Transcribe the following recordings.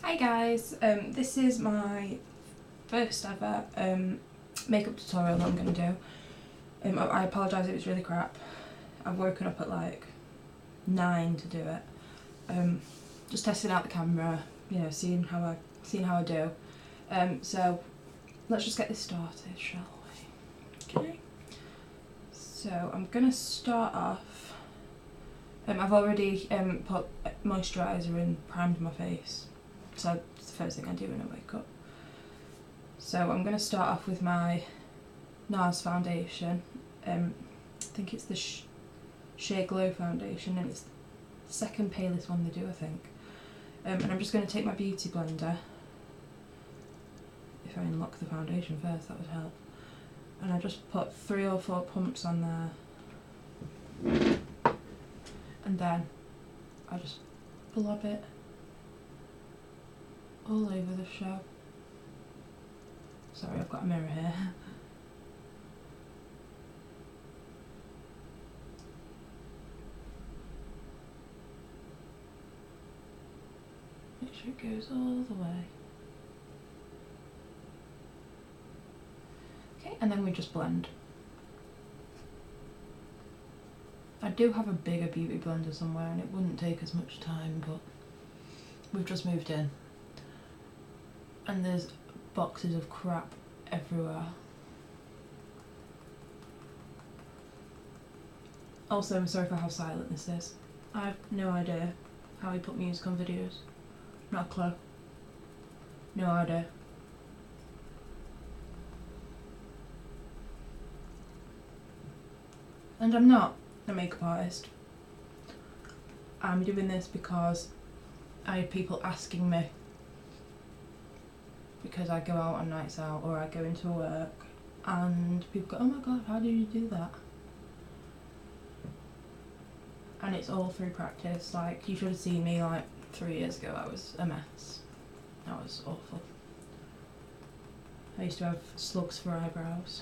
Hi guys, this is my first ever makeup tutorial that I'm going to do. I apologise, it was really crap. I've woken up at like 9 to do it. Just testing out the camera, you know, seeing how I do. So let's just get this started, shall we? Okay. So I'm going to start off. I've already put moisturiser and primed my face. So it's the first thing I do when I wake up. So I'm going to start off with my NARS foundation. I think it's the Shea Glow foundation, and it's the second palest one they do, I think. And I'm just going to take my beauty blender. If I unlock the foundation first, that would help. And I just put 3 or 4 pumps on there. And then I just blob it all over the show. Sorry, I've got a mirror here. Make sure it goes all the way. Okay, and then we just blend. I do have a bigger beauty blender somewhere and it wouldn't take as much time, but we've just moved in. And there's boxes of crap everywhere. Also, I'm sorry for how silent this is. I have no idea how he put music on videos. Not a clue. No idea. And I'm not a makeup artist. I'm doing this because I have people asking me, because I go out on nights out or I go into work and people go, oh my god, how do you do that? And it's all through practice. Like, you should have seen me like 3 years ago. I was a mess. That was awful. I used to have slugs for eyebrows.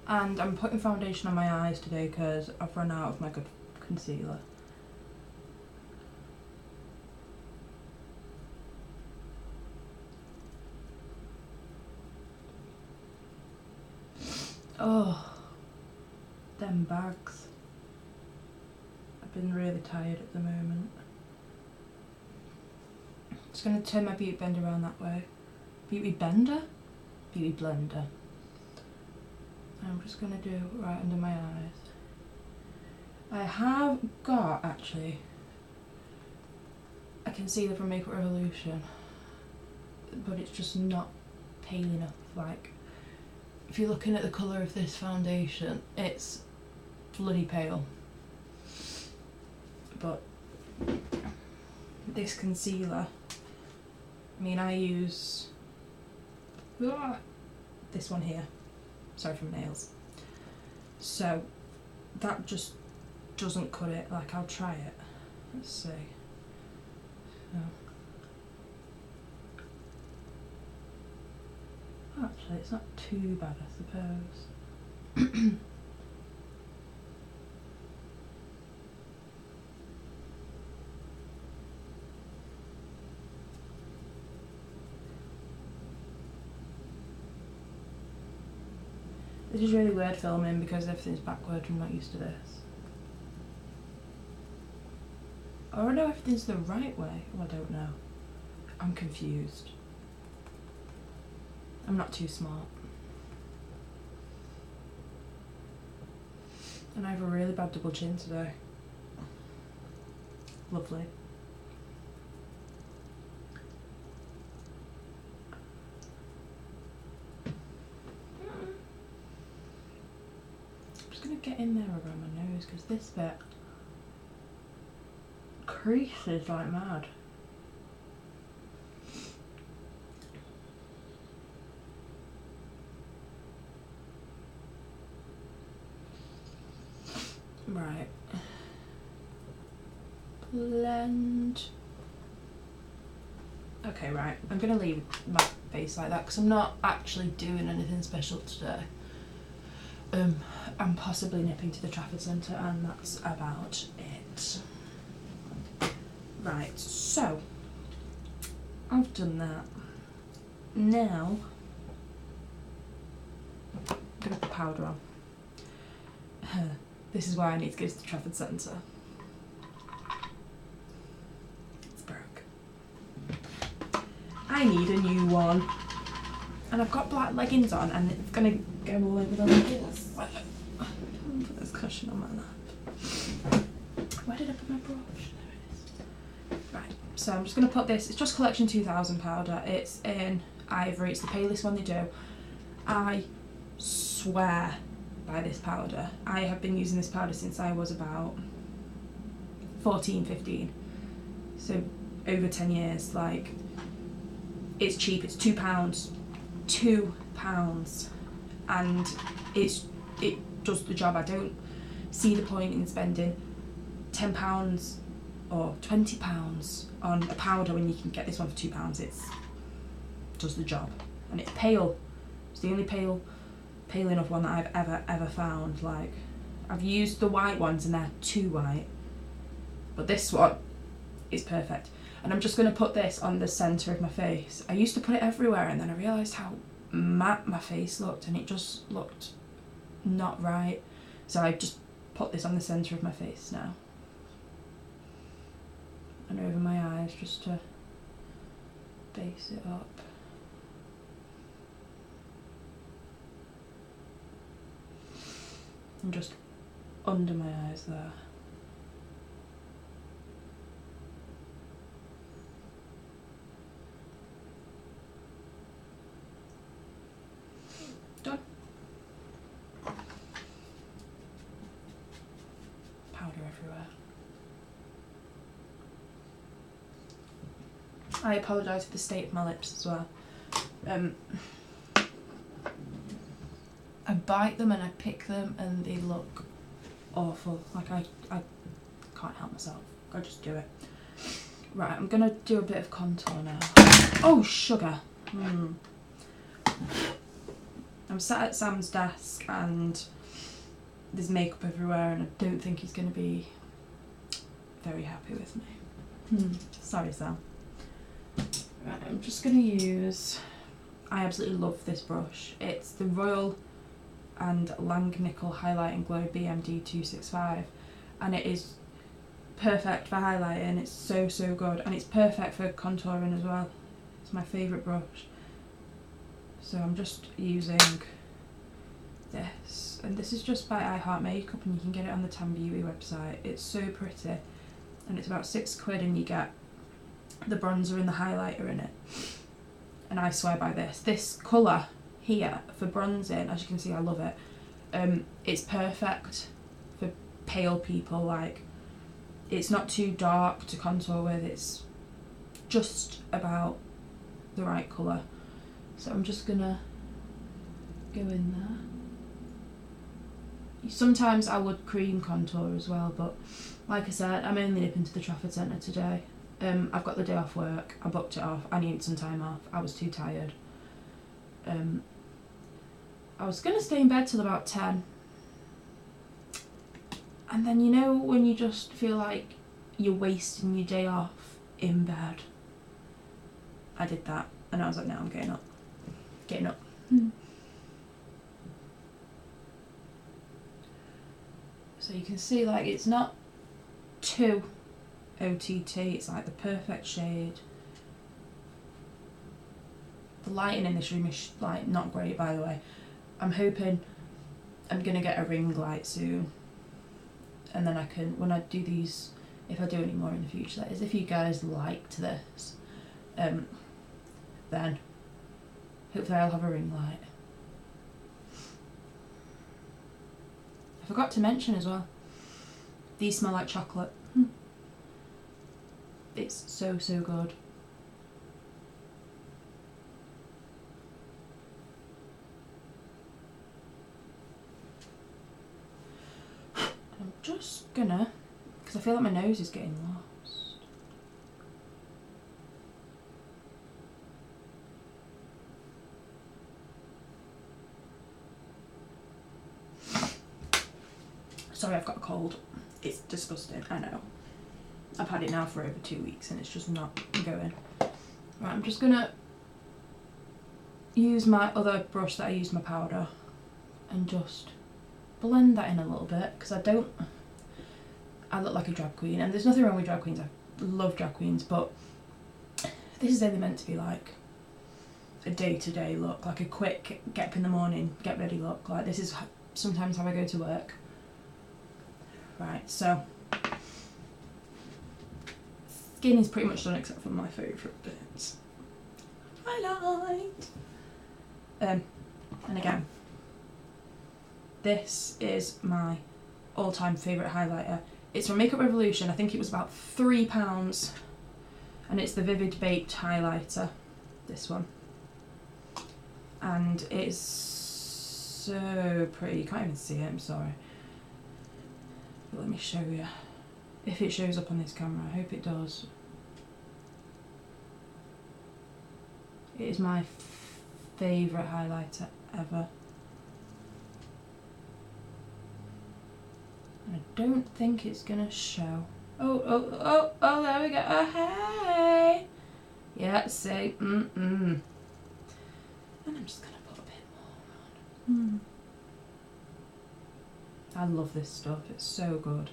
And I'm putting foundation on my eyes today because I've run out of my good concealer. Oh, them bags. I've been really tired at the moment. Just going to turn my beauty blender around that way. Beauty blender? Beauty blender. I'm just going to do right under my eyes. I have got, actually, a concealer from Makeup Revolution, but it's just not pale enough. Like, if you're looking at the colour of this foundation, it's bloody pale. But this concealer, I mean, I use this one here. Sorry for my nails. So that just doesn't cut it. Like, I'll try it. Let's see. So, actually, it's not too bad, I suppose. This is really weird filming because everything's backward. I'm not used to this. Or I know everything's the right way. Oh, I don't know. I'm confused. I'm not too smart. And I have a really bad double chin today. Lovely. Get in there around my nose because this bit creases like mad. Right. Blend. Okay, right. I'm gonna leave my face like that because I'm not actually doing anything special today. I'm possibly nipping to the Trafford Centre and that's about it. Right, so I've done that. Now I'm going to put powder on. This is why I need to go to the Trafford Centre. It's broke. I need a new one. And I've got black leggings on and it's going to go all over the leggings. Put this cushion on my lap. Where did I put my brush? There it is. Right, so I'm just going to put this, it's just Collection 2000 powder. It's in Ivory, it's the palest one they do. I swear by this powder. I have been using this powder since I was about 14, 15. So over 10 years, like, it's cheap, it's £2. £2, and it does the job. I don't see the point in spending £10 or £20 on a powder when you can get this one for £2. It does the job, and it's pale. It's the only pale enough one that I've ever found. Like, I've used the white ones and they're too white, but this one is perfect. And I'm just going to put this on the centre of my face. I used to put it everywhere and then I realised how matte my face looked and it just looked not right. So I just put this on the centre of my face now. And over my eyes just to base it up. And just under my eyes there. Done. Powder everywhere. I apologise for the state of my lips as well. I bite them and I pick them and they look awful. Like I can't help myself. I just do it. Right, I'm gonna do a bit of contour now. Oh, sugar. I'm sat at Sam's desk and there's makeup everywhere and I don't think he's going to be very happy with me. Sorry, Sam. Right, I'm just going to use... I absolutely love this brush. It's the Royal and Langnickel Highlight and Glow BMD 265 and it is perfect for highlighting. It's so good and it's perfect for contouring as well. It's my favourite brush. So I'm just using this, and this is just by I Heart Makeup and you can get it on the Tan Beauty website. It's so pretty and it's about £6 and you get the bronzer and the highlighter in it. And I swear by this. This colour here for bronzing, as you can see I love it. It's perfect for pale people. Like, it's not too dark to contour with, it's just about the right colour. So I'm just gonna go in there. Sometimes I would cream contour as well, but like I said, I'm only nipping to the Trafford Centre today. I've got the day off work, I booked it off, I needed some time off, I was too tired. I was gonna stay in bed till about 10. And then you know when you just feel like you're wasting your day off in bed? I did that and I was like, no, I'm getting up. Getting up. So you can see, like, it's not too OTT, it's like the perfect shade. The lighting in this room is like not great, by the way. I'm hoping I'm gonna get a ring light soon, and then I can, when I do these, if I do any more in the future, that is, if you guys liked this, then hopefully I'll have a ring light. I forgot to mention as well, these smell like chocolate. It's so good. I'm just gonna, because I feel like my nose is getting lost. Sorry, I've got a cold. It's disgusting, I know. I've had it now for over 2 weeks and it's just not going. Right, I'm just gonna use my other brush that I used my powder and just blend that in a little bit, because I look like a drag queen, and there's nothing wrong with drag queens. I love drag queens, but this is only meant to be like a day-to-day look, like a quick get up in the morning, get ready look. Like this is sometimes how I go to work. Right, so skin is pretty much done except for my favourite bits. Highlight. And again, this is my all-time favourite highlighter. It's from Makeup Revolution. I think it was about £3, and it's the Vivid Baked highlighter. This one, and it's so pretty. You can't even see it. I'm sorry, but let me show you. If it shows up on this camera, I hope it does. It is my favourite highlighter ever. And I don't think it's gonna show. Oh, there we go. Oh, hey! Yeah, see, And I'm just gonna put a bit more on. I love this stuff, it's so good.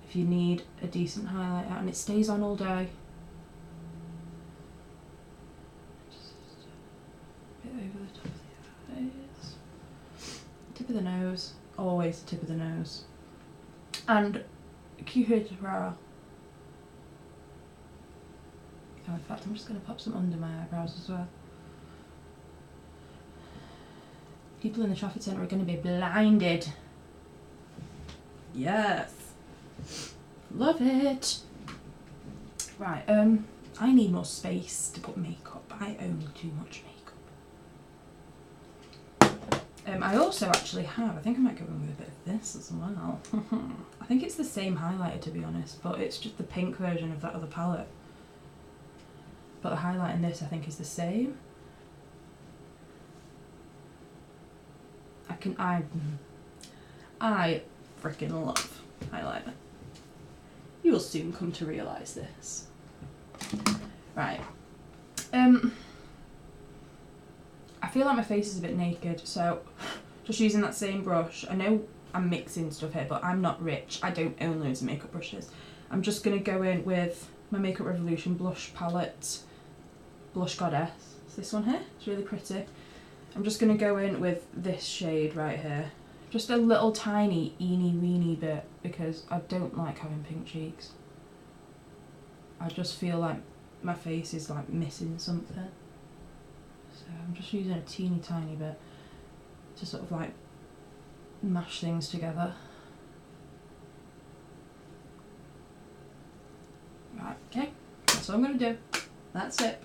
If you need a decent highlighter, and it stays on all day. Just a bit over the top of the eyes. Tip of the nose, always the tip of the nose. And Cupid's brow. Oh, in fact, I'm just going to pop some under my eyebrows as well. People in the traffic centre are going to be blinded. Yes. Love it. Right, I need more space to put makeup. I own too much makeup. I also actually have, I think I might go in with a bit of this as well. I think it's the same highlighter, to be honest, but it's just the pink version of that other palette. But the highlight in this, I think, is the same. I freaking love highlighter. You will soon come to realise this. Right. I feel like my face is a bit naked, so just using that same brush. I know I'm mixing stuff here, but I'm not rich. I don't own loads of makeup brushes. I'm just going to go in with my Makeup Revolution blush palette, Blush Goddess. It's this one here. It's really pretty. I'm just going to go in with this shade right here. Just a little tiny eeny weeny bit, because I don't like having pink cheeks. I just feel like my face is like missing something. So I'm just using a teeny tiny bit to sort of like mash things together. Right, okay, that's what I'm going to do. That's it.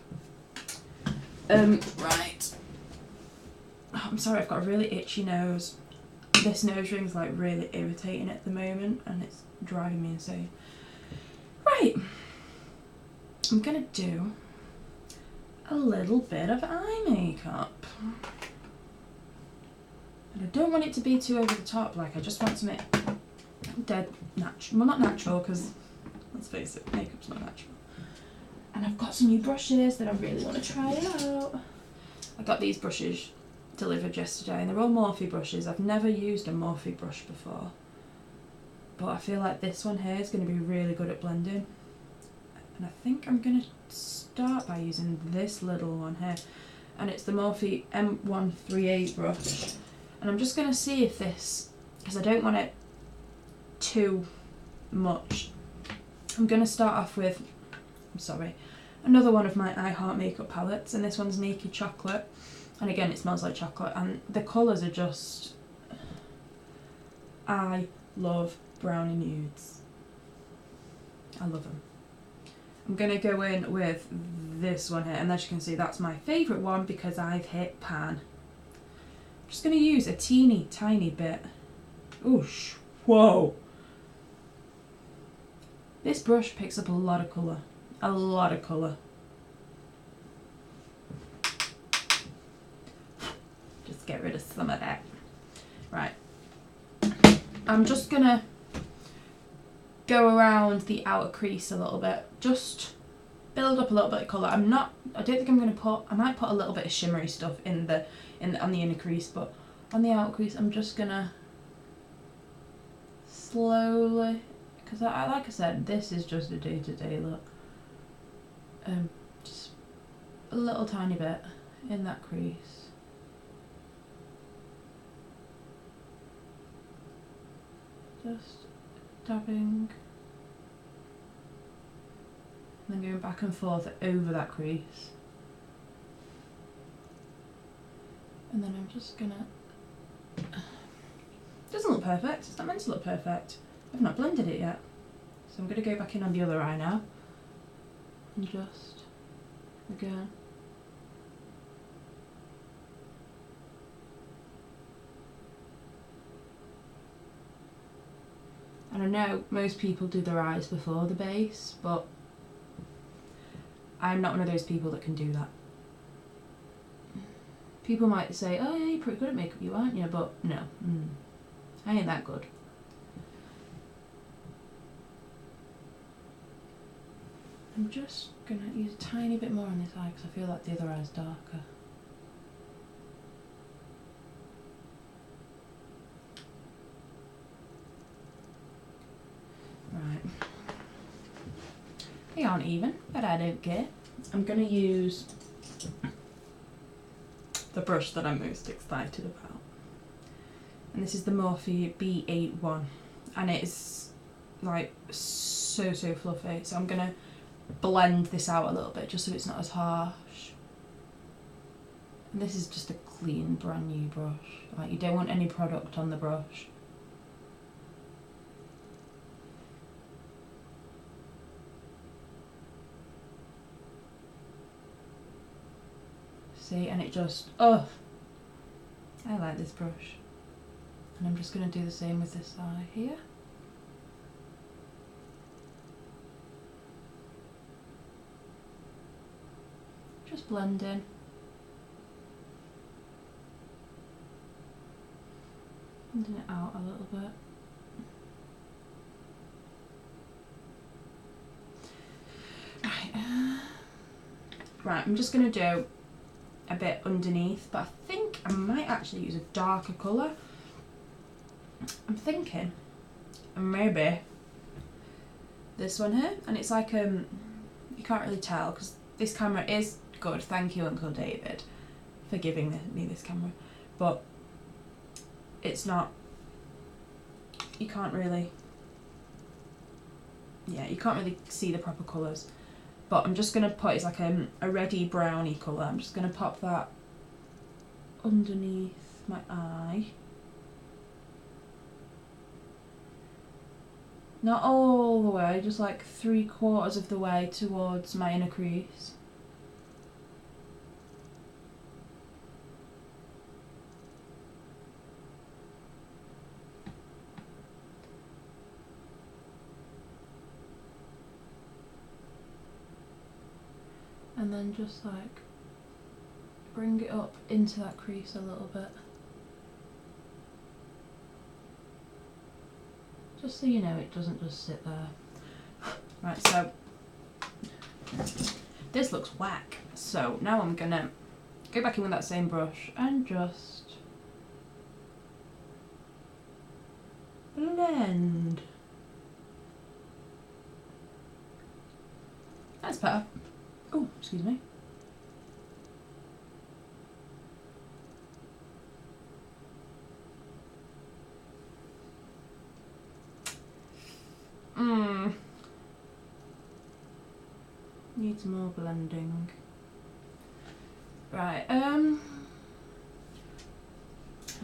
Right. Oh, I'm sorry, I've got a really itchy nose. This nose ring's like really irritating at the moment and it's driving me insane. Right. I'm going to do a little bit of eye makeup. And I don't want it to be too over the top, like I just want to make dead natural. Well, not natural, because let's face it, makeup's not natural. And I've got some new brushes that I really want to try out. I got these brushes delivered yesterday and they're all Morphe brushes. I've never used a Morphe brush before, but I feel like this one here is going to be really good at blending. And I think I'm going to start by using this little one here, and it's the Morphe M138 brush. And I'm just going to see if this, because I don't want it too much, I'm going to start off with, another one of my I Heart makeup palettes, and this one's Naked Chocolate. And again, it smells like chocolate, and the colours are just, I love brownie nudes. I love them. I'm going to go in with this one here, and as you can see, that's my favourite one because I've hit pan. I'm just going to use a teeny tiny bit. Oosh, whoa. This brush picks up a lot of colour. A lot of colour. Just get rid of some of that. Right. I'm just gonna go around the outer crease a little bit, just build up a little bit of colour. I don't think I'm gonna I might put a little bit of shimmery stuff on the inner crease, but on the outer crease I'm just gonna slowly, because like I said, this is just a day-to-day look. Just a little tiny bit in that crease. Just dabbing. And then going back and forth over that crease. And then I'm just gonna... Doesn't look perfect, it's not meant to look perfect. I've not blended it yet. So I'm gonna go back in on the other eye now. And just, again. And I know most people do their eyes before the base, but I'm not one of those people that can do that. People might say, oh yeah, you're pretty good at makeup, you aren't you? But no, I ain't that good. I'm just going to use a tiny bit more on this eye because I feel like the other eye's darker. Right. They aren't even, but I don't care. I'm going to use the brush that I'm most excited about. And this is the Morphe B81. And it's like so fluffy. So I'm going to blend this out a little bit just so it's not as harsh. And this is just a clean brand new brush. Like, you don't want any product on the brush. See, and it just, oh, I like this brush. And I'm just going to do the same with this eye here. Just blending. Blending it out a little bit. Right, I'm just going to do a bit underneath, but I think I might actually use a darker colour. I'm thinking maybe this one here, and it's like you can't really tell because this camera is good. Thank you, Uncle David, for giving me this camera, but it's not. You can't really. Yeah, you can't really see the proper colours. But I'm just gonna put, it's like a reddy browny colour. I'm just gonna pop that underneath my eye. Not all the way, just like 3/4 of the way towards my inner crease. And then just like bring it up into that crease a little bit. Just so you know it doesn't just sit there. Right, so this looks whack. So now I'm gonna go back in with that same brush and just blend. That's better. Oh, excuse me. Needs more blending. Right, I'm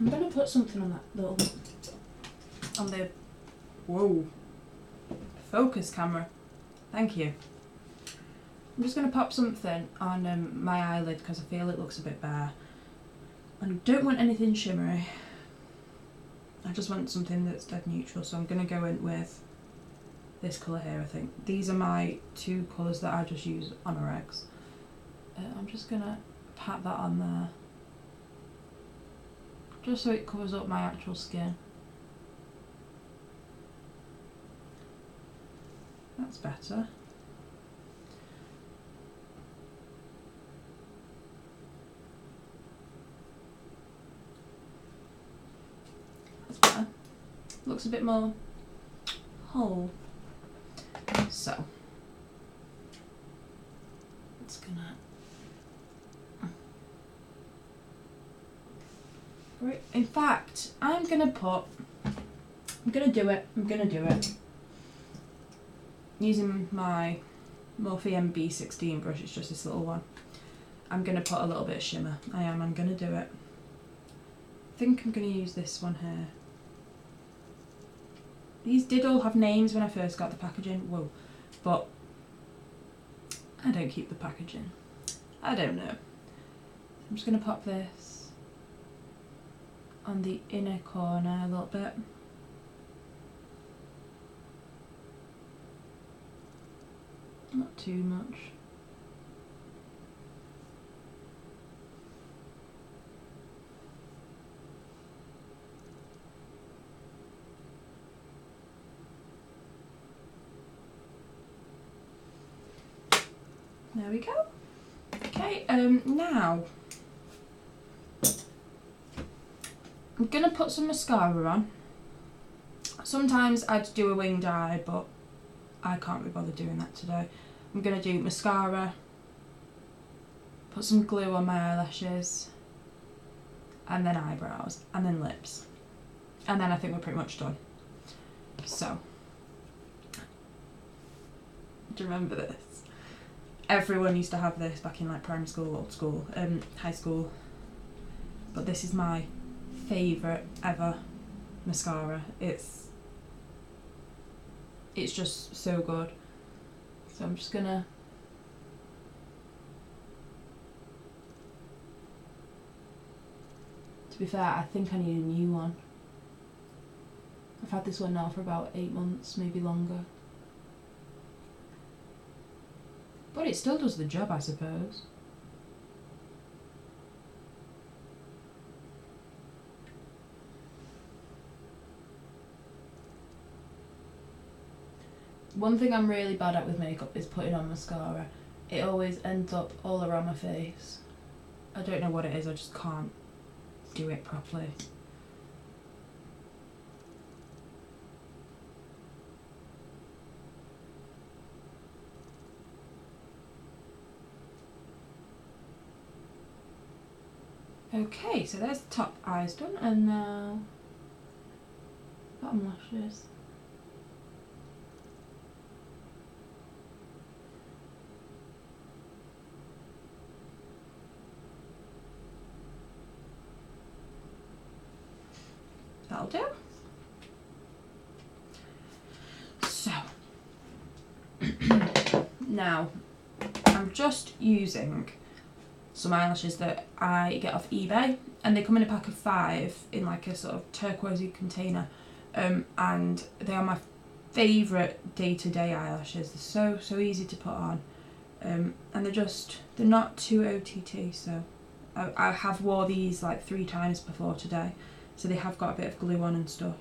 gonna put something on that little, on the, whoa, focus camera. Thank you. I'm just going to pop something on my eyelid because I feel it looks a bit bare. And I don't want anything shimmery. I just want something that's dead neutral, so I'm going to go in with this colour here, I think. These are my two colours that I just use on our eggs. I'm just going to pat that on there. Just so it covers up my actual skin. That's better. That's better. Looks a bit more whole. So, it's gonna... Right. In fact, I'm gonna do it. Using my Morphe MB16 brush, it's just this little one. I'm gonna put a little bit of shimmer. I'm gonna do it. I think I'm gonna use this one here. These did all have names when I first got the packaging. Whoa. But I don't keep the packaging. I don't know. I'm just gonna pop this on the inner corner a little bit. Not too much. There we go. Okay, now I'm gonna put some mascara on. Sometimes I'd do a winged eye, but I can't be bothered doing that today. I'm gonna do mascara, put some glue on my eyelashes, and then eyebrows, and then lips. And then I think we're pretty much done. So, do you remember this? Everyone used to have this back in like primary school, old school, high school. But this is my favourite ever mascara. It's just so good. So I'm just gonna to be fair, I think I need a new one. I've had this one now for about 8 months, maybe longer. But it still does the job, I suppose. One thing I'm really bad at with makeup is putting on mascara. It always ends up all around my face. I don't know what it is, I just can't do it properly. Okay, so there's the top eyes done, and now bottom lashes. That'll do. So, now I'm just using some eyelashes that I get off eBay, and they come in a pack of 5 in like a sort of turquoisey container, and they are my favourite day-to-day eyelashes. They're so easy to put on, and they're not too OTT, so I have wore these like 3 times before today, so they have got a bit of glue on and stuff,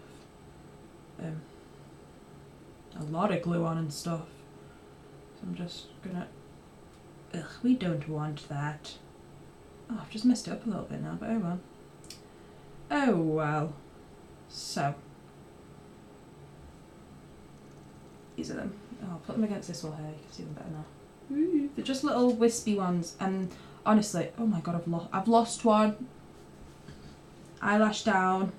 a lot of glue on and stuff, so I'm just gonna, we don't want that. Oh, I've just messed it up a little bit now, but oh well. Oh well. So, these are them. Oh, I'll put them against this wall here, you can see them better now. Ooh, they're just little wispy ones, and honestly, oh my god, I've lost one. Eyelash down.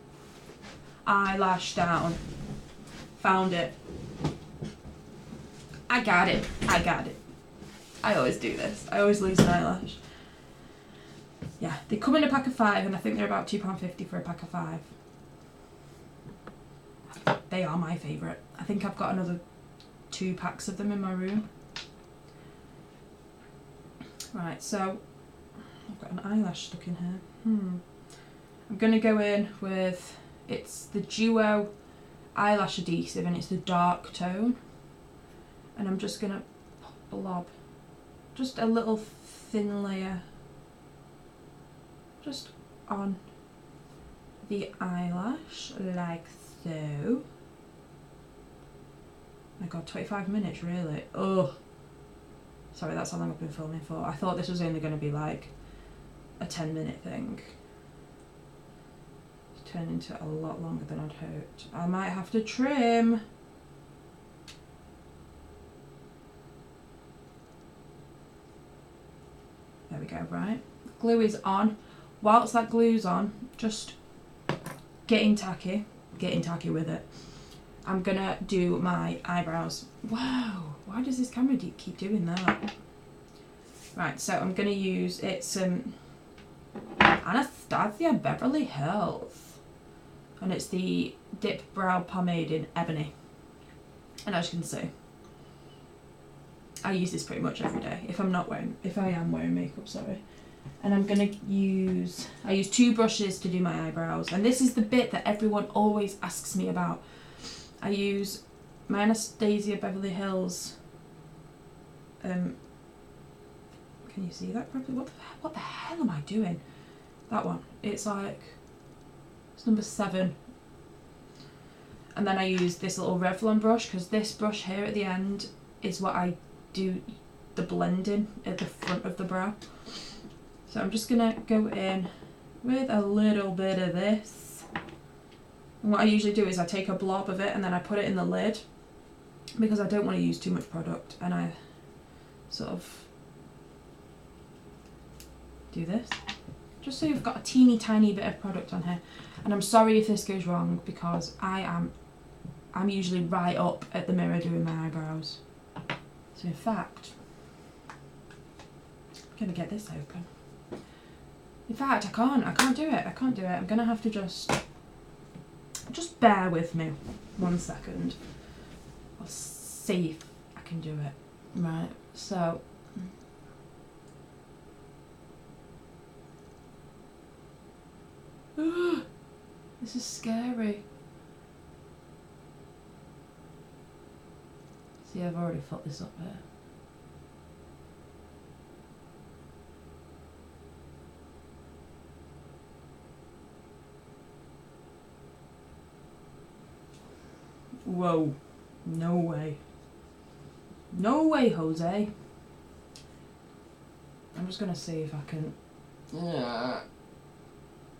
Eyelash down. Found it. I got it. I always do this. I always lose an eyelash. Yeah, they come in a pack of 5, and I think they're about £2.50 for a pack of 5. They are my favourite. I think I've got another 2 packs of them in my room. Right, so I've got an eyelash stuck in here. I'm going to go in with, it's the Duo eyelash adhesive, and it's the dark tone. And I'm just going to blob just a little thin layer just on the eyelash, like so. my god, 25 minutes, really? Oh. Sorry, that's how long I've been filming for. I thought this was only going to be like a 10-minute thing. It's turned into a lot longer than I'd hoped. I might have to trim. There we go, right. Glue is on. Whilst that glue's on, just getting tacky with it. I'm gonna do my eyebrows. Wow, why does this camera keep doing that? Right, so I'm gonna use, it's Anastasia Beverly Hills. And it's the Dip Brow Pomade in Ebony. And as you can see, I use this pretty much every day if I am wearing makeup, sorry. And I'm gonna use, I use 2 brushes to do my eyebrows. And this is the bit that everyone always asks me about. I use my Anastasia Beverly Hills, can you see that properly? What the hell am I doing? That one, it's like, it's number 7. And then I use this little Revlon brush, because this brush here at the end is what I do the blending at the front of the brow. So I'm just gonna go in with a little bit of this. And what I usually do is I take a blob of it and then I put it in the lid, because I don't want to use too much product, and I sort of do this just so you've got a teeny tiny bit of product on here. And I'm sorry if this goes wrong, because I'm usually right up at the mirror doing my eyebrows. So in fact, I'm gonna get this open. In fact, I can't do it. I'm gonna have to just bear with me 1 second. I'll see if I can do it. Right, so this is scary. See, I've already fucked this up here. Whoa. No way. No way, Jose. I'm just gonna see if I can...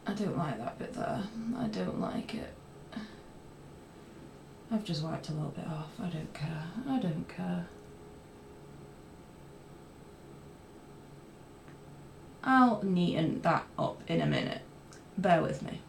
I don't like that bit there. I don't like it. I've just wiped a little bit off. I don't care. I don't care. I'll neaten that up in a minute. Bear with me.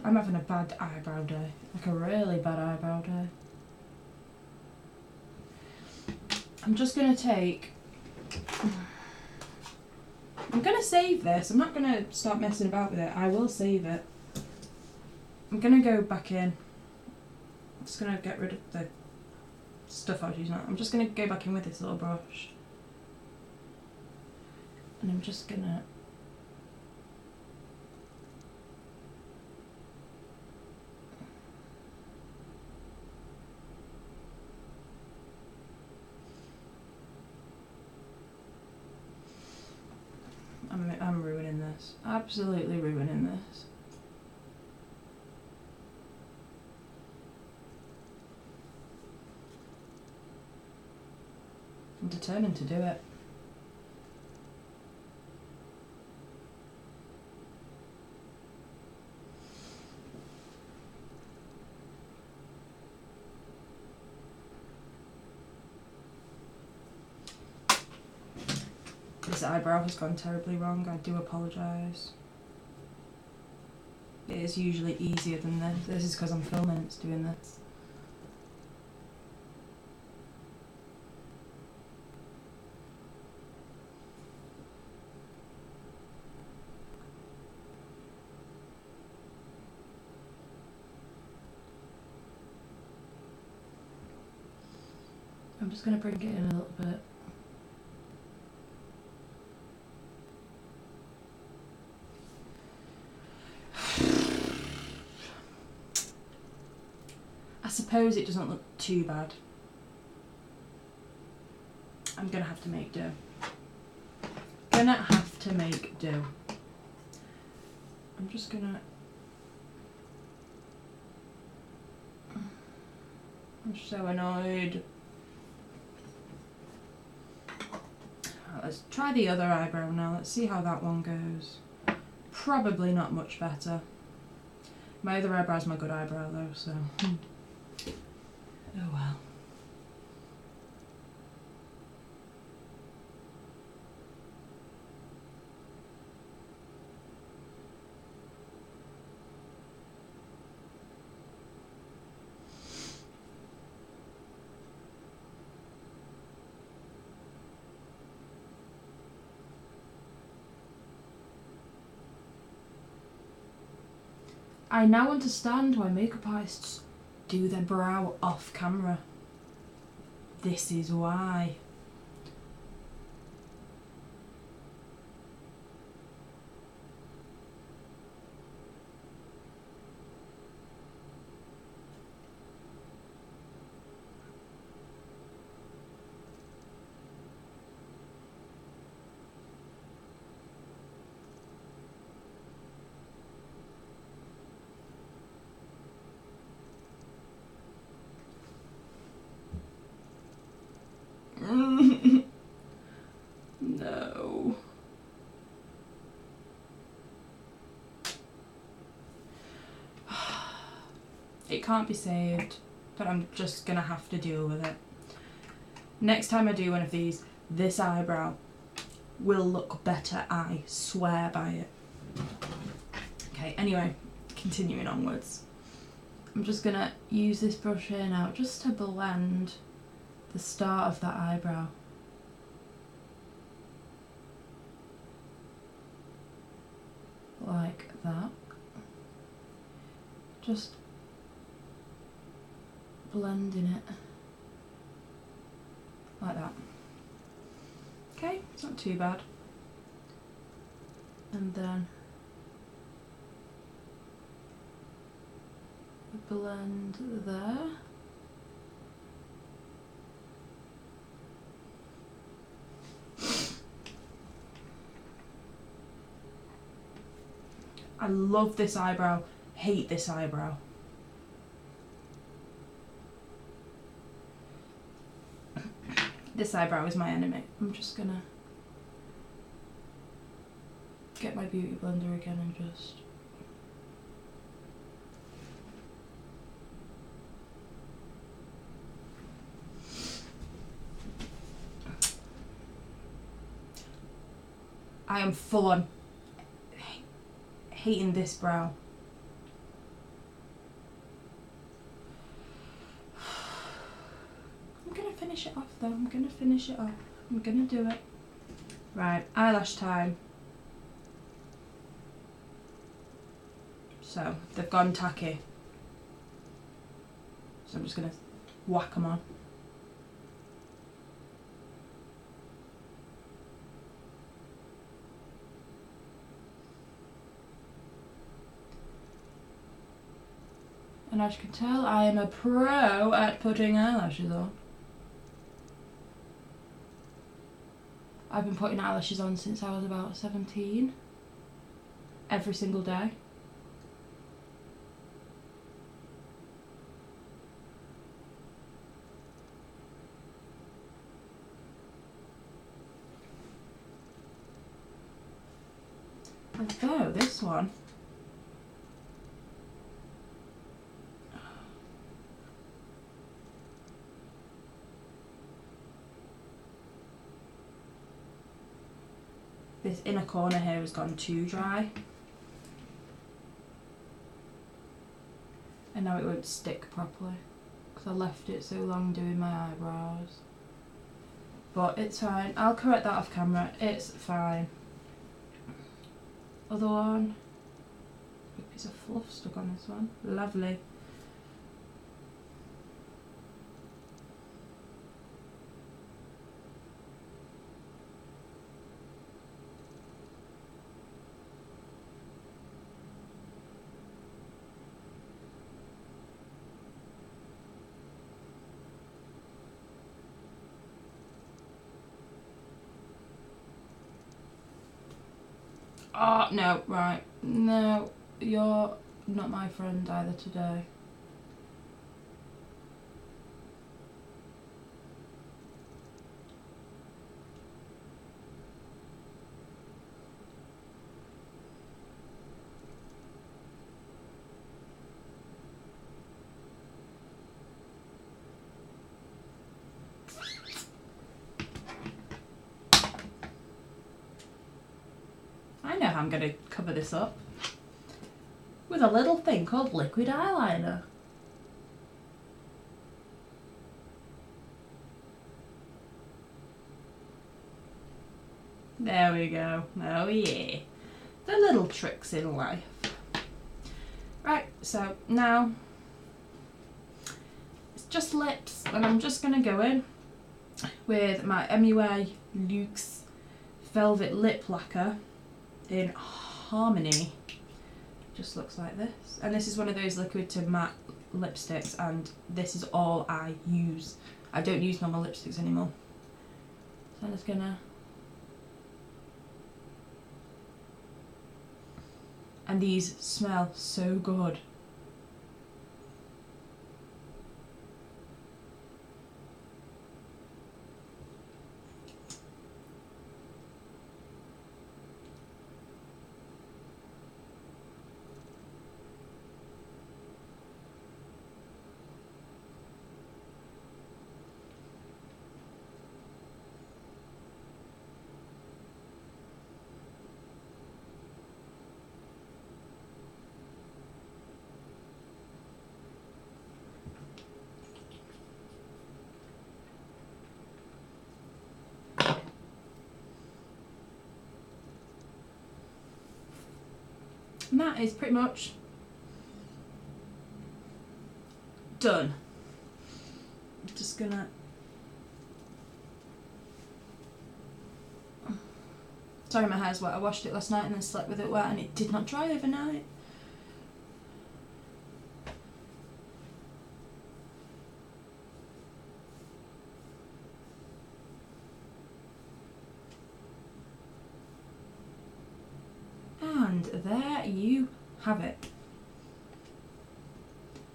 I'm having a bad eyebrow day, like a really bad eyebrow day. I'm just gonna take, I'm gonna save this, I'm not gonna start messing about with it, I will save it. I'm gonna go back in, I'm just gonna get rid of the stuff I was using. I'm just gonna go back in with this little brush. And I'm just gonna I'm ruining this. Absolutely ruining this. I'm determined to do it. This eyebrow has gone terribly wrong, I do apologise. It is usually easier than this. This is because I'm filming, it's doing this. I'm just going to bring it in a little bit. I suppose it doesn't look too bad. I'm going to have to make do. I'm just going to... I'm so annoyed. Let's try the other eyebrow now. Let's see how that one goes. Probably not much better. My other eyebrow's my good eyebrow though, so... Oh well. I now understand why makeup artists do their brow off camera. This is why. No. It can't be saved, but I'm just gonna have to deal with it. Next time I do one of these, this eyebrow will look better, I swear by it. Okay, anyway, continuing onwards. I'm just gonna use this brush here now just to blend the start of that eyebrow. Like that. Just blending it. Like that. Okay, it's not too bad. And then blend there. I love this eyebrow, hate this eyebrow. This eyebrow is my enemy. I'm just gonna get my beauty blender again and just... I am full on hating this brow. I'm gonna finish it off though, I'm gonna finish it off. I'm gonna do it. Right, eyelash time. So, they've gone tacky. So I'm just gonna whack them on. And as you can tell, I am a pro at putting eyelashes on. I've been putting eyelashes on since I was about 17. Every single day. Although this one, this inner corner here has gone too dry. And now it won't stick properly because I left it so long doing my eyebrows. But it's fine. I'll correct that off camera. It's fine. Other one. Big piece of fluff stuck on this one. Lovely. Oh, no, right. No, you're not my friend either today. I know how I'm going to cover this up. With a little thing called liquid eyeliner. There we go. Oh yeah. The little tricks in life. Right, so now it's just lips, and I'm just going to go in with my MUA Luxe Velvet Lip Lacquer in Harmony. Just looks like this. And this is one of those liquid to matte lipsticks, and this is all I use. I don't use normal lipsticks anymore. So I'm just gonna... And these smell so good. And that is pretty much done. I'm just gonna... Sorry, my hair's wet. I washed it last night and then slept with it wet, and it did not dry overnight. And there you have it.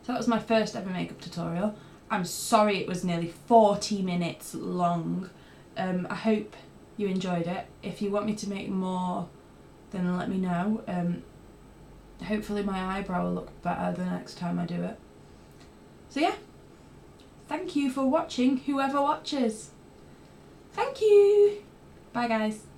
So that was my first ever makeup tutorial. I'm sorry it was nearly 40 minutes long. I hope you enjoyed it. If you want me to make more, then let me know. Hopefully my eyebrow will look better the next time I do it. So yeah, thank you for watching, whoever watches. Thank you. Bye guys.